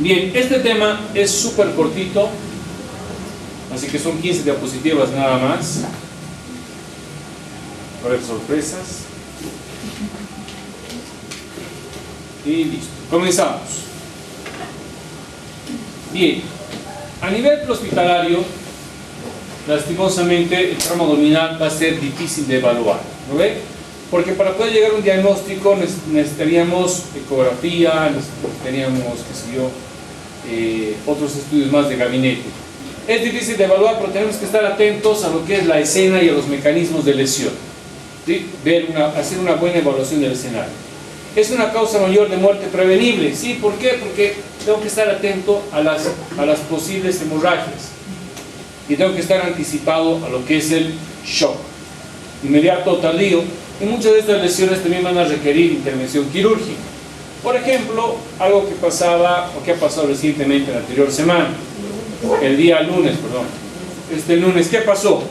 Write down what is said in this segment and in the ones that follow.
Bien, este tema es súper cortito, así que son 15 diapositivas nada más. A ver, sorpresas. Y listo. Comenzamos. Bien, a nivel hospitalario, lastimosamente el trauma abdominal va a ser difícil de evaluar, ¿no ve? Porque para poder llegar a un diagnóstico necesitaríamos ecografía, necesitaríamos, qué sé yo, otros estudios más de gabinete. Es difícil de evaluar, pero tenemos que estar atentos a lo que es la escena y a los mecanismos de lesión, ¿sí? Hacer una buena evaluación del escenario. ¿Es una causa mayor de muerte prevenible? Sí, ¿por qué? Porque tengo que estar atento a las posibles hemorragias y tengo que estar anticipado a lo que es el shock inmediato o tardío, y muchas de estas lesiones también van a requerir intervención quirúrgica. Por ejemplo, algo que pasaba o que ha pasado recientemente la anterior semana, el día lunes, perdón, este lunes, ¿qué pasó?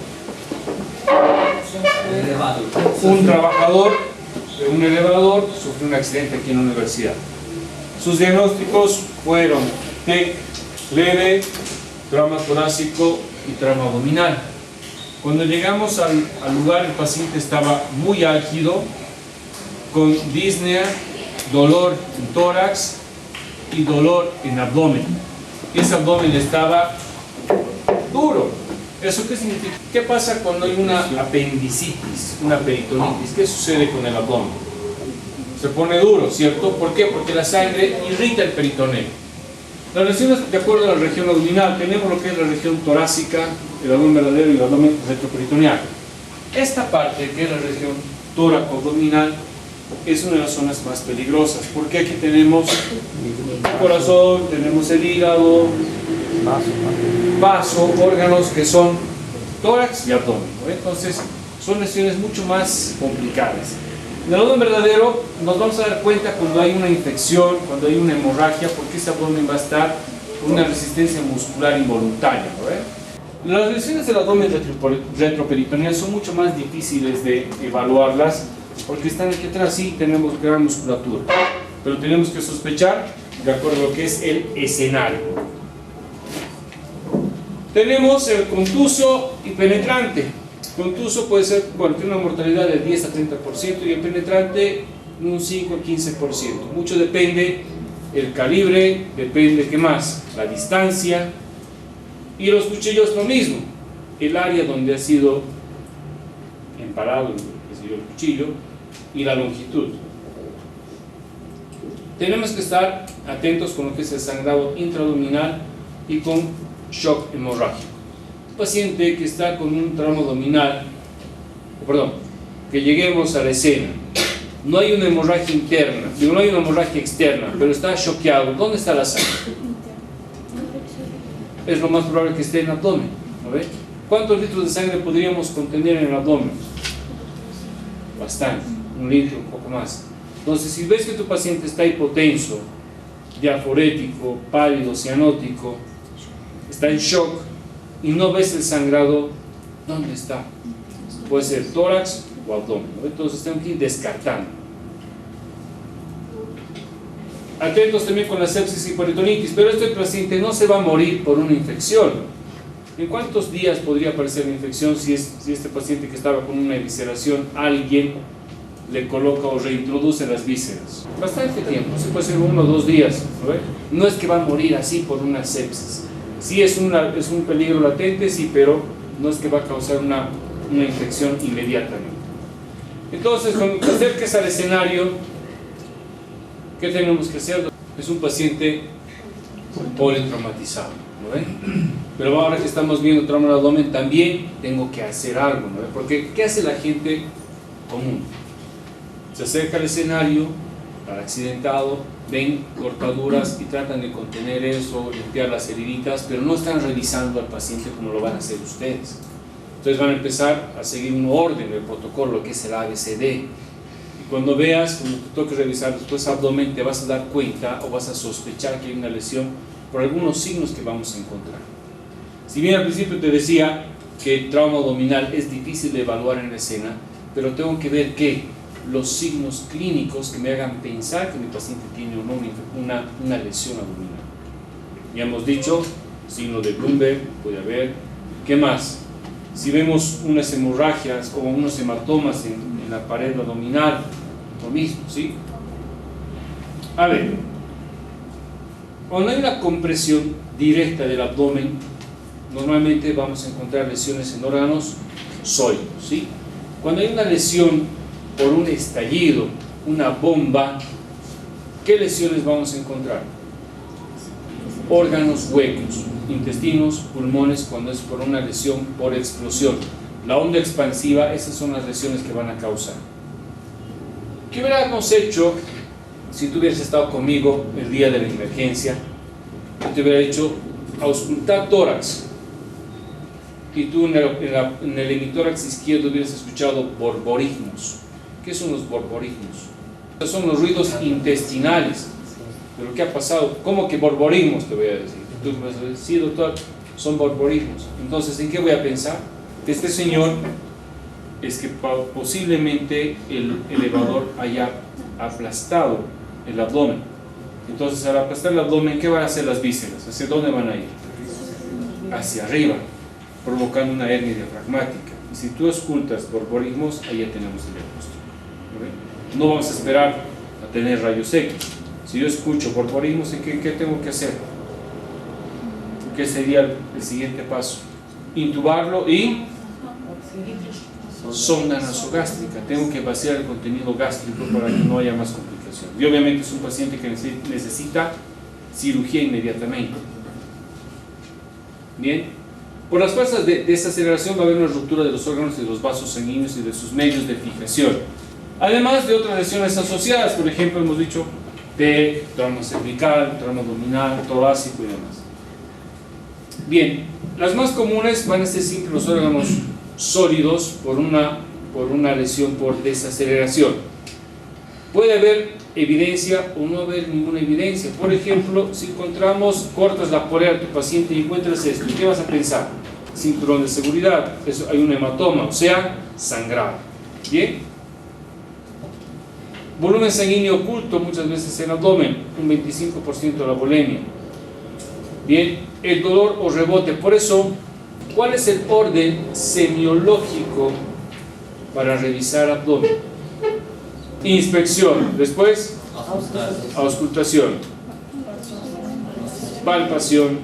Un trabajador de un elevador sufrió un accidente aquí en la universidad. Sus diagnósticos fueron TEC leve, trauma torácico y trauma abdominal. Cuando llegamos al lugar, el paciente estaba muy álgido, con disnea, dolor en tórax y dolor en abdomen. Ese abdomen estaba duro. ¿Eso qué significa? ¿Qué pasa cuando hay una apendicitis, una peritonitis? ¿Qué sucede con el abdomen? Se pone duro, ¿cierto? ¿Por qué? Porque la sangre irrita el peritoneo. Las lesiones, de acuerdo a la región abdominal, tenemos lo que es la región torácica, el abdomen verdadero y el abdomen retroperitoneal. Esta parte, que es la región tóraco-abdominal, es una de las zonas más peligrosas, porque aquí tenemos el corazón, tenemos el hígado, vaso, órganos que son tórax y abdomen, ¿no? Entonces son lesiones mucho más complicadas. En el abdomen verdadero nos vamos a dar cuenta cuando hay una infección, cuando hay una hemorragia, porque ese abdomen va a estar con una resistencia muscular involuntaria, ¿no? Las lesiones del abdomen retroperitoneal son mucho más difíciles de evaluarlas, porque están aquí atrás, sí, tenemos gran musculatura, pero tenemos que sospechar de acuerdo a lo que es el escenario. Tenemos el contuso y penetrante. Contuso puede ser, bueno, tiene una mortalidad del 10 a 30% y el penetrante un 5 a 15%. Mucho depende el calibre, depende qué más, la distancia, y los cuchillos lo mismo, el área donde ha sido empalado el cuchillo y la longitud. Tenemos que estar atentos con lo que es el sangrado intraabdominal y con shock hemorrágico. Paciente que está con un trauma abdominal, que lleguemos a la escena, no hay una hemorragia interna, no hay una hemorragia externa, pero está choqueado. ¿Dónde está la sangre? Es lo más probable que esté en el abdomen, ¿no ve? ¿Cuántos litros de sangre podríamos contener en el abdomen? Bastante, 1 litro, un poco más. Entonces, si ves que tu paciente está hipotenso, diaforético, pálido, cianótico, está en shock, y no ves el sangrado, ¿dónde está? Puede ser tórax o abdomen, ¿no? Entonces tengo que ir descartando. Atentos también con la sepsis y peritonitis, pero este paciente no se va a morir por una infección. ¿En cuántos días podría aparecer la infección si este paciente que estaba con una evisceración, alguien le coloca o reintroduce las vísceras? Bastante tiempo, se puede ser 1 o 2 días, ¿no? No es que va a morir así por una sepsis. Sí es un peligro latente, sí, pero no es que va a causar una infección inmediatamente. Entonces, cuando te acerques al escenario, ¿qué tenemos que hacer? Es un paciente politraumatizado, ¿no ven? Pero ahora que estamos viendo trauma del abdomen, también tengo que hacer algo, ¿no ven? Porque ¿qué hace la gente común? Se acerca al escenario, al accidentado, ven cortaduras y tratan de contener eso, limpiar las heriditas, pero no están revisando al paciente como lo van a hacer ustedes. Entonces van a empezar a seguir un orden del protocolo, que es el ABCD. Y cuando veas, cuando te toque revisar después abdomen, te vas a dar cuenta o vas a sospechar que hay una lesión por algunos signos que vamos a encontrar. Si bien al principio te decía que el trauma abdominal es difícil de evaluar en la escena, pero tengo que ver que los signos clínicos que me hagan pensar que mi paciente tiene o no una lesión abdominal. Ya hemos dicho, signo de Bloomberg, puede haber. ¿Qué más? Si vemos unas hemorragias o unos hematomas en la pared abdominal, lo mismo, ¿sí? A ver, cuando hay una compresión directa del abdomen, normalmente vamos a encontrar lesiones en órganos sólidos, ¿sí? Cuando hay una lesión por un estallido, una bomba, ¿qué lesiones vamos a encontrar? Órganos huecos, intestinos, pulmones, cuando es por una lesión por explosión. La onda expansiva, esas son las lesiones que van a causar. ¿Qué hubiéramos hecho si tú hubieras estado conmigo el día de la emergencia? Yo te hubiera dicho auscultar tórax y tú en el hemitórax izquierdo hubieras escuchado borborismos. ¿Qué son los borborismos? Son los ruidos intestinales. Pero ¿qué ha pasado? ¿Cómo que borborismos? Te voy a decir. Tú me vas a decir, sí, doctor, son borborismos. Entonces, ¿en qué voy a pensar? Que este señor es que posiblemente el elevador haya aplastado el abdomen. Entonces, al aplastar el abdomen, ¿qué van a hacer las vísceras? ¿Hacia dónde van a ir? Hacia arriba, provocando una hernia diafragmática. Y si tú auscultas borborismos, ahí ya tenemos el diagnóstico. ¿Okay? No vamos a esperar a tener rayos X. Si yo escucho borborismos, ¿qué tengo que hacer? ¿Qué sería el siguiente paso? Intubarlo y sonda nasogástrica. Tengo que vaciar el contenido gástrico para que no haya más complicaciones. Y obviamente es un paciente que necesita cirugía inmediatamente. Bien. Por las fuerzas de desaceleración va a haber una ruptura de los órganos y de los vasos sanguíneos y de sus medios de fijación. Además de otras lesiones asociadas, por ejemplo, hemos dicho de trauma cervical, trauma abdominal, torácico y demás. Bien, las más comunes van a ser siempre los órganos sólidos por una lesión por desaceleración. Puede haber evidencia o no haber ninguna evidencia. Por ejemplo, si cortas la polea de tu paciente y encuentras esto, ¿qué vas a pensar? Cinturón de seguridad, eso, hay un hematoma, o sea, sangrado. Bien. Volumen sanguíneo oculto, muchas veces en el abdomen, un 25% de la bulimia. Bien, el dolor o rebote. Por eso, ¿cuál es el orden semiológico para revisar abdomen? Inspección, después auscultación, palpación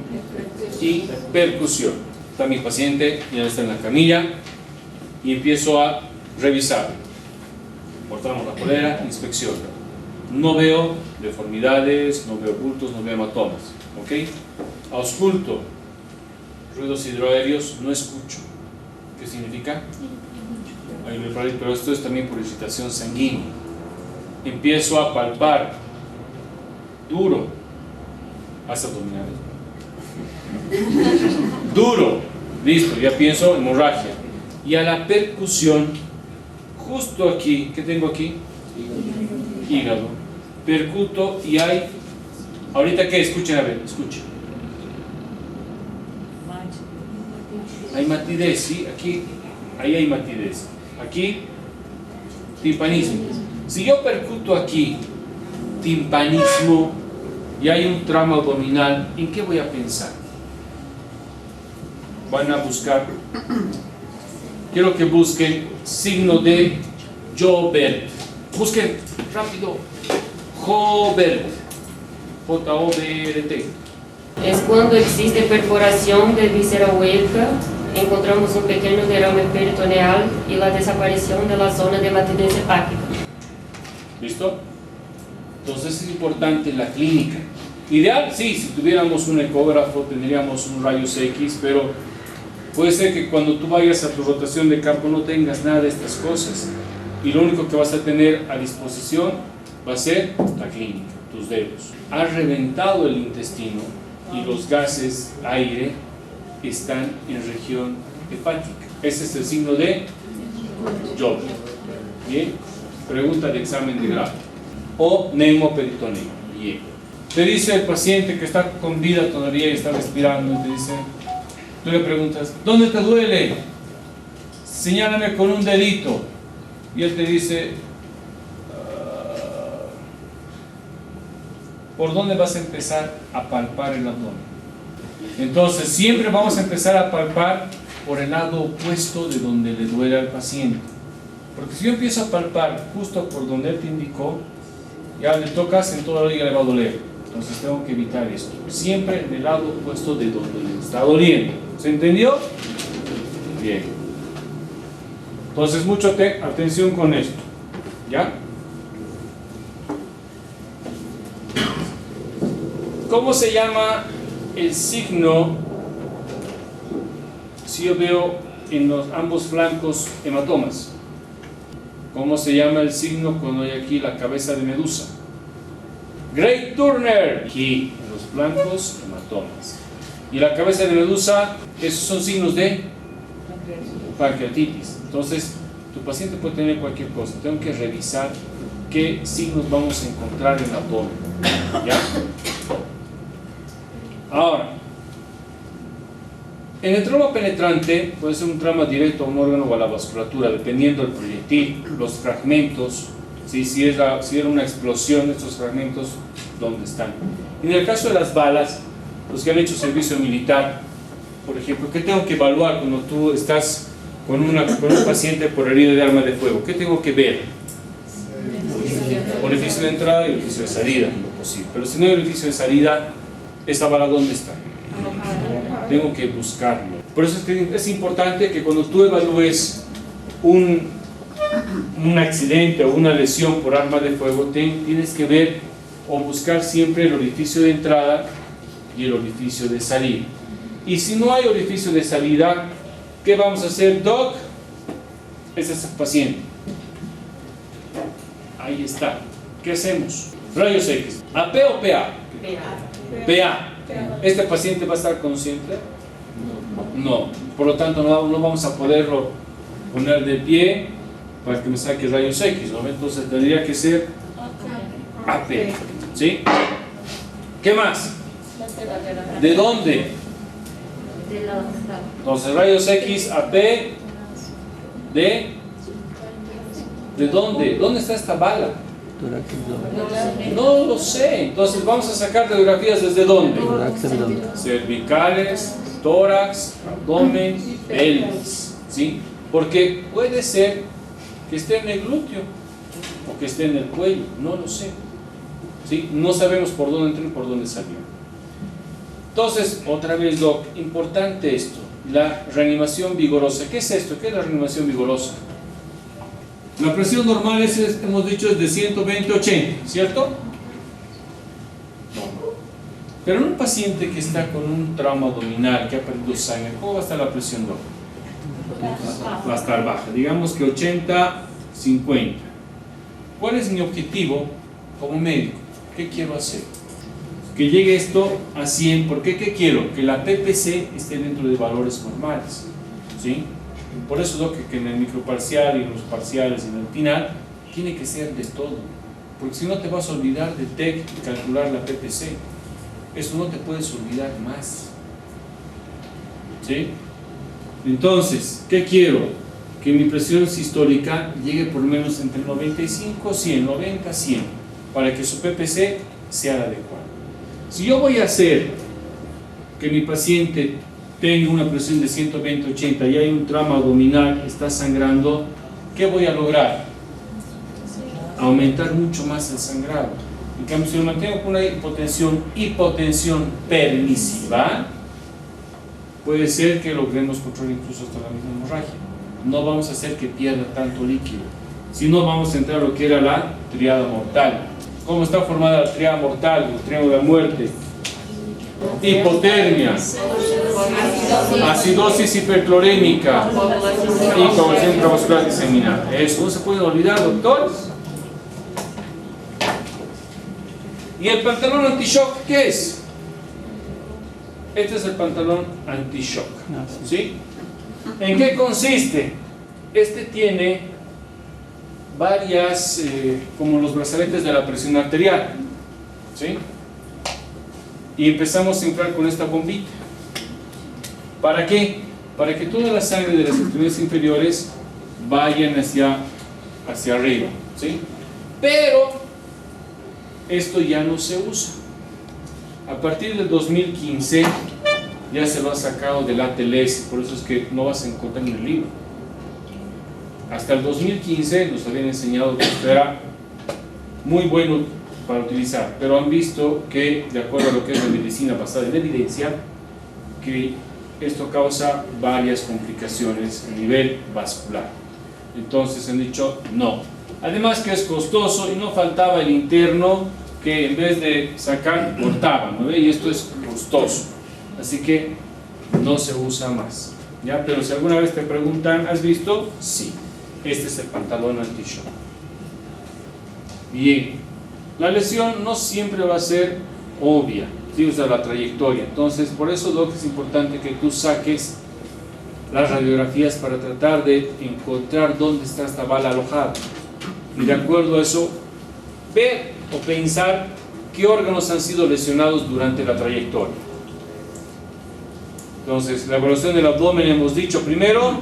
y percusión. Está mi paciente, ya está en la camilla y empiezo a revisar. Cortamos la polera, inspección. No veo deformidades, no veo bultos, no veo hematomas. ¿Ok? Ausculto. Ruidos hidroaéreos, no escucho. ¿Qué significa? Pero esto es también por irritación sanguínea. Empiezo a palpar. Duro. Haz abdominales. Duro. Listo, ya pienso hemorragia. Y a la percusión, justo aquí, ¿qué tengo aquí? Hígado. Percuto y hay... ¿Ahorita qué? Escuchen, a ver, escuchen. Hay matidez, ¿sí? Aquí, ahí hay matidez. Aquí, timpanismo. Si yo percuto aquí, timpanismo, y hay un trauma abdominal, ¿en qué voy a pensar? Van a buscar... Quiero que busquen signo de Joubert. Busquen rápido. Joubert. J-O-B-R-T. Es cuando existe perforación de víscera hueca, encontramos un pequeño derrame peritoneal y la desaparición de la zona de matidez hepática. ¿Listo? Entonces es importante la clínica. Ideal, sí, si tuviéramos un ecógrafo tendríamos un rayos X, pero puede ser que cuando tú vayas a tu rotación de campo no tengas nada de estas cosas y lo único que vas a tener a disposición va a ser la clínica, tus dedos. Has reventado el intestino y los gases, aire, están en región hepática. Ese es el signo de Joubert. Bien, pregunta de examen de grado. O neumoperitoneo. Bien. Te dice el paciente que está con vida todavía y está respirando y te dice, tú le preguntas, ¿dónde te duele? Señálame con un dedito. Y él te dice, ¿por dónde vas a empezar a palpar el abdomen? Entonces siempre vamos a empezar a palpar por el lado opuesto de donde le duele al paciente. Porque si yo empiezo a palpar justo por donde él te indicó, ya le tocas, en toda la liga le va a doler. Entonces tengo que evitar esto. Siempre en el lado opuesto de donde le está doliendo. ¿Se entendió? Bien. Entonces mucha atención con esto. ¿Ya? ¿Cómo se llama el signo si yo veo en ambos flancos hematomas? ¿Cómo se llama el signo cuando hay aquí la cabeza de medusa? Grey Turner. Aquí en los flancos hematomas. Y la cabeza de medusa, esos son signos de pancreatitis. Entonces, tu paciente puede tener cualquier cosa. Tengo que revisar qué signos vamos a encontrar en el abdomen. ¿Ya? Ahora, en el trauma penetrante puede ser un trauma directo a un órgano o a la vasculatura, dependiendo del proyectil, los fragmentos, ¿sí? Si era una explosión, estos fragmentos, ¿dónde están? En el caso de las balas, los que han hecho servicio militar, por ejemplo, ¿qué tengo que evaluar cuando tú estás con un paciente por herida de arma de fuego? ¿Qué tengo que ver? Orificio de entrada y orificio de salida, lo posible. Pero si no hay orificio de salida, ¿esta bala dónde está? Tengo que buscarlo. Por eso es importante que cuando tú evalúes un accidente o una lesión por arma de fuego, tienes que ver o buscar siempre el orificio de entrada y el orificio de salida. Y si no hay orificio de salida, ¿qué vamos a hacer, Doc? Ese es el paciente. Ahí está. ¿Qué hacemos? Rayos X. ¿AP o PA? PA. ¿Este paciente va a estar consciente? No. Por lo tanto, no vamos a poderlo poner de pie para que me saque rayos X, ¿no? Entonces tendría que ser AP. ¿Sí? ¿Qué más? ¿De dónde? Entonces rayos X, AP. ¿De dónde? ¿Dónde está esta bala? No lo sé. Entonces vamos a sacar radiografías desde dónde. Cervicales, tórax, abdomen, pelvis, ¿sí? Porque puede ser que esté en el glúteo o que esté en el cuello, no lo sé, ¿sí? No sabemos por dónde entró y por dónde salió. Entonces, otra vez, Doc, importante esto, la reanimación vigorosa. ¿Qué es esto? ¿Qué es la reanimación vigorosa? La presión normal hemos dicho es de 120-80, ¿cierto? No. Pero en un paciente que está con un trauma abdominal, que ha perdido sangre, ¿cómo va a estar la presión, Doc? Va a estar baja, digamos que 80-50. ¿Cuál es mi objetivo como médico? ¿Qué quiero hacer? Que llegue esto a 100. ¿Por qué? ¿Qué quiero? Que la PPC esté dentro de valores normales, ¿sí? Por eso, Doc, que en el microparcial y en los parciales y en el final tiene que ser de todo, porque si no te vas a olvidar de TEC y calcular la PPC. Eso no te puedes olvidar más, ¿sí? Entonces, ¿qué quiero? Que mi presión sistólica llegue por lo menos entre 95 y 100, 90 100, para que su PPC sea la adecuada. Si yo voy a hacer que mi paciente tenga una presión de 120-80 y hay un trauma abdominal, está sangrando, ¿qué voy a lograr? Aumentar mucho más el sangrado. En cambio, si lo mantengo con una hipotensión permisiva, puede ser que logremos controlar incluso hasta la misma hemorragia. No vamos a hacer que pierda tanto líquido, sino vamos a entrar a lo que era la triada mortal. ¿Cómo está formada la triada mortal, el triángulo de la muerte? Hipotermia, acidosis hiperclorémica y coagulación intravascular diseminada. Eso no se puede olvidar, doctores. ¿Y el pantalón anti-shock qué es? Este es el pantalón anti-shock, ¿sí? ¿En qué consiste? Este tiene varias, como los brazaletes de la presión arterial, ¿sí? Y empezamos a inflar con esta bombita. ¿Para qué? Para que toda la sangre de las extremidades inferiores vayan hacia arriba, ¿sí? Pero esto ya no se usa. A partir del 2015 ya se lo ha sacado del ATLS, por eso es que no vas a encontrar en el libro. Hasta el 2015 nos habían enseñado que esto era muy bueno para utilizar, pero han visto que, de acuerdo a lo que es la medicina basada en evidencia, que esto causa varias complicaciones a nivel vascular. Entonces han dicho no. Además que es costoso y no faltaba el interno que en vez de sacar cortaba, ¿no ve? Y esto es costoso, así que no se usa más, ¿ya? Pero si alguna vez te preguntan, ¿has visto? Sí, este es el pantalón anti-shock. Bien, la lesión no siempre va a ser obvia, ¿sí? O sea, la trayectoria. Entonces, por eso, Doc, es importante que tú saques las radiografías para tratar de encontrar dónde está esta bala alojada. Y de acuerdo a eso, ver o pensar qué órganos han sido lesionados durante la trayectoria. Entonces, la evaluación del abdomen hemos dicho primero,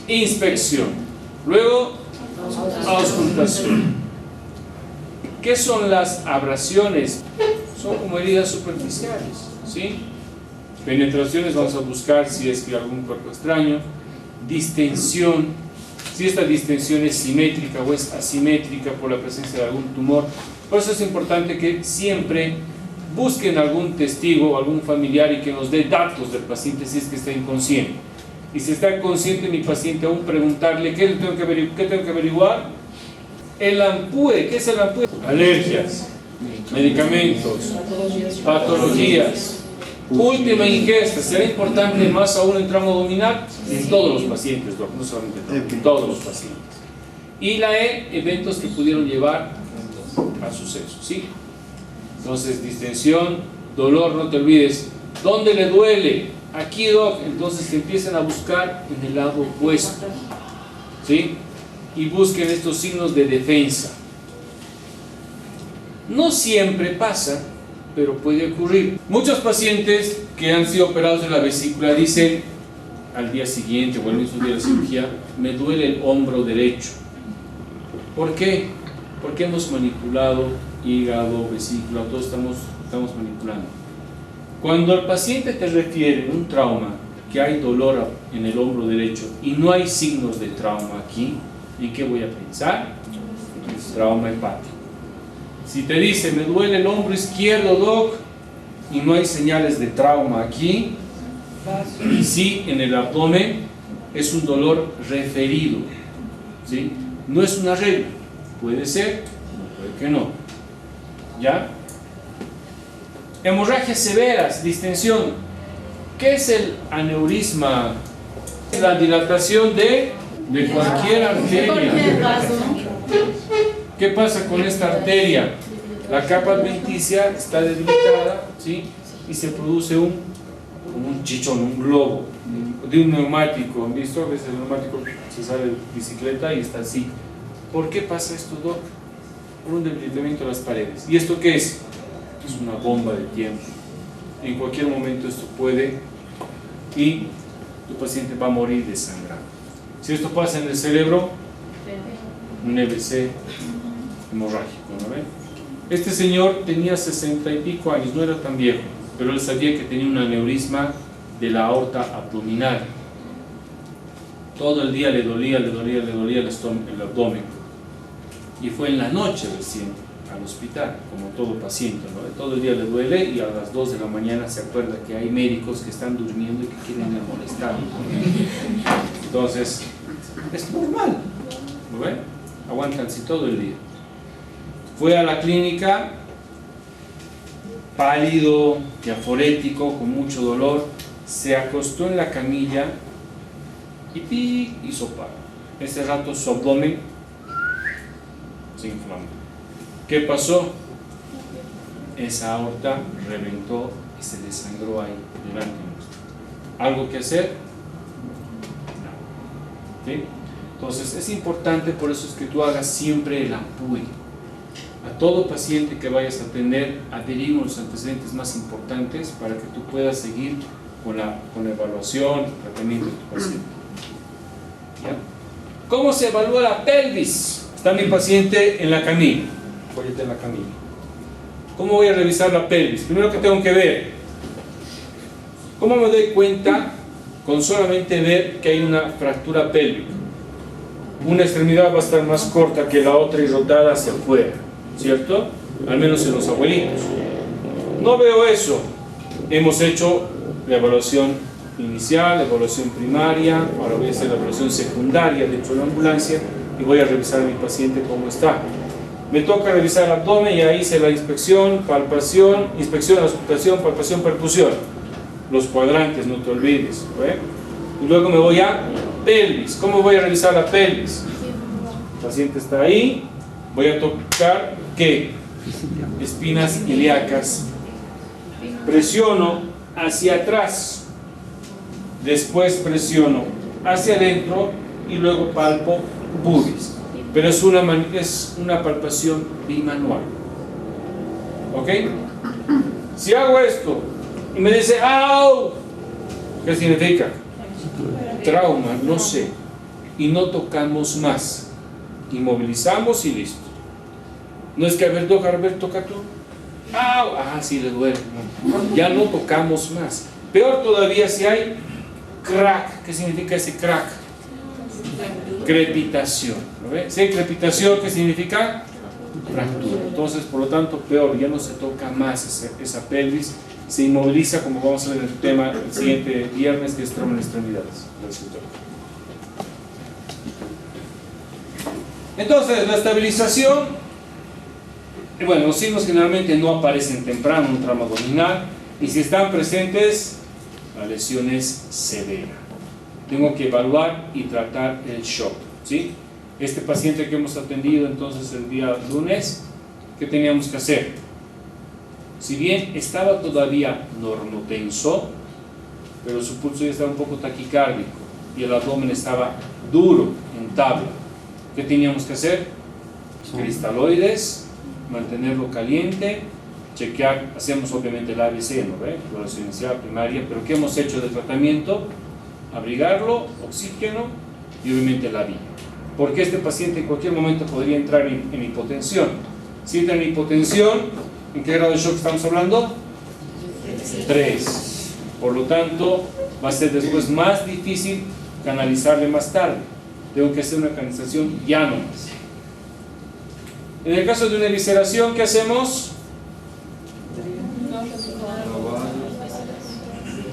inspección, luego auscultación. ¿Qué son las abrasiones? Son como heridas superficiales, ¿sí? Penetraciones, vamos a buscar si es que hay algún cuerpo extraño. Distensión, si esta distensión es simétrica o es asimétrica por la presencia de algún tumor. Por eso es importante que siempre busquen algún testigo o algún familiar y que nos dé datos del paciente si es que está inconsciente. Y si está consciente mi paciente, aún preguntarle qué tengo que averiguar. El AMPUE, ¿qué es el AMPUE? Alergias, medicamentos, patologías. Última ingesta, será importante más aún en tramo abdominal en todos los pacientes, no solamente en todos los pacientes. Y la E, eventos que pudieron llevar a suceso, ¿sí? Entonces, distensión, dolor, no te olvides, ¿dónde le duele? Aquí, Doc. Entonces que empiecen a buscar en el lado opuesto, ¿sí? Y busquen estos signos de defensa. No siempre pasa, pero puede ocurrir. Muchos pacientes que han sido operados de la vesícula dicen al día siguiente o el mismo día de la cirugía, me duele el hombro derecho. ¿Por qué? Porque hemos manipulado hígado, vesícula, todos estamos manipulando. Cuando el paciente te refiere un trauma, que hay dolor en el hombro derecho y no hay signos de trauma aquí, ¿en qué voy a pensar? Es trauma hepático. Si te dice, me duele el hombro izquierdo, Doc, y no hay señales de trauma aquí, y sí en el abdomen, es un dolor referido, ¿sí? No es una regla, puede ser, puede que no, ¿ya? Hemorragias severas, distensión. ¿Qué es el aneurisma? Es la dilatación de cualquier arteria. ¿Qué pasa con esta arteria? La capa adventicia está debilitada, ¿sí? Y se produce como un chichón, un globo de un neumático. ¿Han visto? A veces el neumático se sale de bicicleta y está así. ¿Por qué pasa esto, Doc? Por un debilitamiento de las paredes. ¿Y esto qué es? Es una bomba de tiempo. En cualquier momento esto puede y tu paciente va a morir desangrado. Si esto pasa en el cerebro, un EBC hemorrágico, ¿no ven? Este señor tenía 60 y pico años, no era tan viejo, pero él sabía que tenía un aneurisma de la aorta abdominal. Todo el día le dolía el abdomen. Y fue en la noche recién al hospital, como todo paciente, ¿no? Todo el día le duele y a las 2 de la mañana se acuerda que hay médicos que están durmiendo y que quieren ir a molestar. Entonces, es normal, ¿no ven? Aguantan así todo el día. Fue a la clínica, pálido, diaforético, con mucho dolor, se acostó en la camilla y hizo paro. Ese rato su abdomen se inflamó. ¿Qué pasó? Esa aorta reventó y se desangró ahí delante de nosotros. ¿Algo que hacer? No. ¿Sí? Entonces es importante, por eso es que tú hagas siempre el AMPUE. A todo paciente que vayas a atender, averigua los antecedentes más importantes para que tú puedas seguir con la evaluación, el tratamiento de tu paciente. ¿Ya? ¿Cómo se evalúa la pelvis? Está mi paciente en la camilla. Apóyate en la camilla. ¿Cómo voy a revisar la pelvis? Primero que tengo que ver ¿Cómo me doy cuenta? Con solamente ver que hay una fractura pélvica. Una extremidad va a estar más corta que la otra y rotada hacia afuera, ¿cierto? Al menos en los abuelitos. No veo eso. Hemos hecho la evaluación inicial, la evaluación primaria, ahora voy a hacer la evaluación secundaria dentro de la ambulancia y voy a revisar a mi paciente cómo está. Me toca revisar el abdomen y ahí hice la inspección, palpación, inspección, auscultación, palpación, percusión. Los cuadrantes, no te olvides, ¿ve? Y luego me voy a pelvis. ¿Cómo voy a revisar la pelvis? El paciente está ahí, voy a tocar ¿qué? Espinas ilíacas. Presiono hacia atrás, después presiono hacia adentro y luego palpo pubis. Pero es una palpación bimanual. ¿Ok? Si hago esto y me dice ¡au! ¿Qué significa? Trauma, no sé. Y no tocamos más. Inmovilizamos y listo. No es que, a ver, toca tú. ¡Au! Ah, sí, le duele. No. Ya no tocamos más. Peor todavía si hay crack. ¿Qué significa ese crack? Crepitación. ¿Lo ve? Si hay crepitación, ¿qué significa? Fractura. Entonces, por lo tanto, peor, ya no se toca más esa pelvis. Se inmoviliza, como vamos a ver en el tema el siguiente viernes, que es trauma en extremidades. Entonces, la estabilización, bueno, los signos generalmente no aparecen temprano en un trauma abdominal, y si están presentes, la lesión es severa. Tengo que evaluar y tratar el shock, ¿sí? Este paciente que hemos atendido entonces el día lunes, ¿qué teníamos que hacer? Si bien estaba todavía normotenso, pero su pulso ya estaba un poco taquicárdico y el abdomen estaba duro, en tabla, ¿qué teníamos que hacer? Cristaloides, mantenerlo caliente, chequear, hacemos obviamente el ABC, ¿no ve? Exploración inicial, primaria, pero ¿qué hemos hecho de tratamiento? Abrigarlo, oxígeno y obviamente la vía. Porque este paciente en cualquier momento podría entrar en hipotensión. Si entra en hipotensión, ¿en qué grado de shock estamos hablando? 3. Por lo tanto, va a ser después más difícil canalizarle más tarde. Tengo que hacer una canalización ya no más. En el caso de una evisceración, ¿qué hacemos?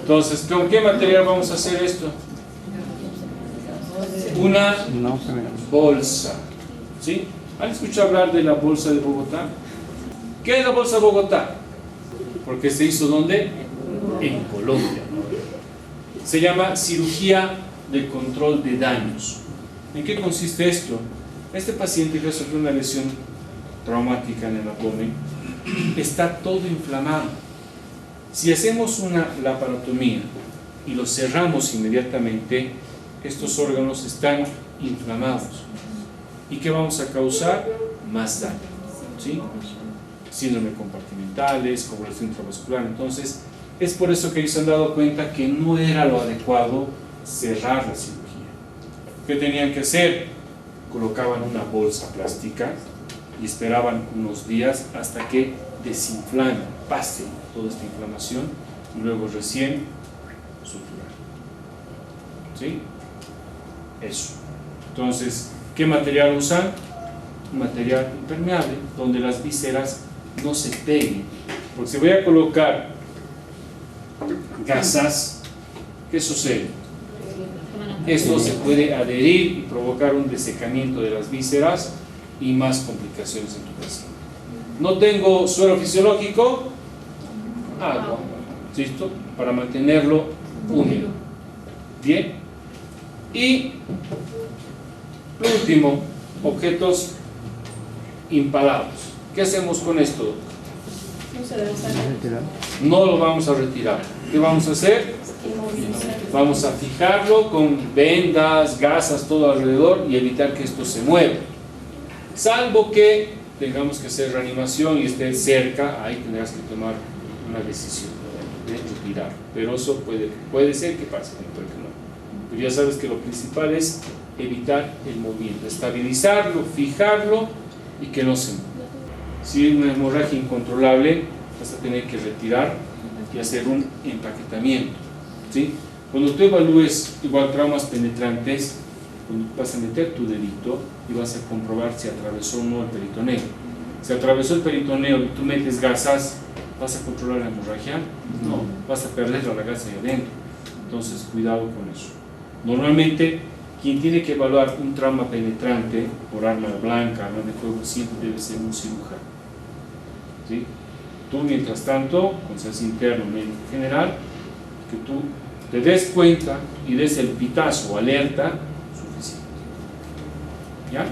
Entonces, ¿con qué material vamos a hacer esto? Una bolsa. ¿Sí? ¿Han escuchado hablar de la bolsa de Bogotá? ¿Qué es la bolsa de Bogotá? Porque se hizo ¿dónde? En Colombia. Se llama cirugía de control de daños. ¿En qué consiste esto? Este paciente que sufrió una lesión traumática en el abdomen está todo inflamado. Si hacemos una laparotomía y lo cerramos inmediatamente, estos órganos están inflamados. ¿Y qué vamos a causar? Más daño, ¿sí? Síndrome compartimentales, coagulación intravascular. Entonces, es por eso que ellos se han dado cuenta que no era lo adecuado cerrar la cirugía. ¿Qué tenían que hacer? Colocaban una bolsa plástica y esperaban unos días hasta que desinflame, pase toda esta inflamación y luego recién suturar. ¿Sí? Eso. Entonces, ¿qué material usan? Un material impermeable donde las vísceras no se peguen. Porque si voy a colocar gasas, ¿qué sucede? Esto se puede adherir y provocar un desecamiento de las vísceras y más complicaciones en tu paciente. No tengo suero fisiológico, agua, ¿listo? Para mantenerlo húmedo. Bien. Y lo último, objetos impalados. ¿Qué hacemos con esto? No lo vamos a retirar. ¿Qué vamos a hacer? Vamos a fijarlo con vendas, gasas, todo alrededor y evitar que esto se mueva. Salvo que tengamos que hacer reanimación y esté cerca, ahí tendrás que tomar una decisión de retirar. Pero eso puede ser que pase, puede que no. Pero ya sabes que lo principal es evitar el movimiento, estabilizarlo, fijarlo y que no se mueva. Si hay una hemorragia incontrolable, vas a tener que retirar y hacer un empaquetamiento. ¿sí? Cuando tú evalúes igual traumas penetrantes, cuando vas a meter tu dedito y vas a comprobar si atravesó o no el peritoneo. Si atravesó el peritoneo y tú metes gasas, ¿vas a controlar la hemorragia? No, vas a perder la gasa ahí adentro. Entonces, cuidado con eso. Normalmente, quien tiene que evaluar un trauma penetrante por arma blanca, arma de fuego, siempre debe ser un cirujano. ¿Sí? Tú, mientras tanto, con seas interno, médico general, que tú te des cuenta y des el pitazo o alerta suficiente. ¿Ya?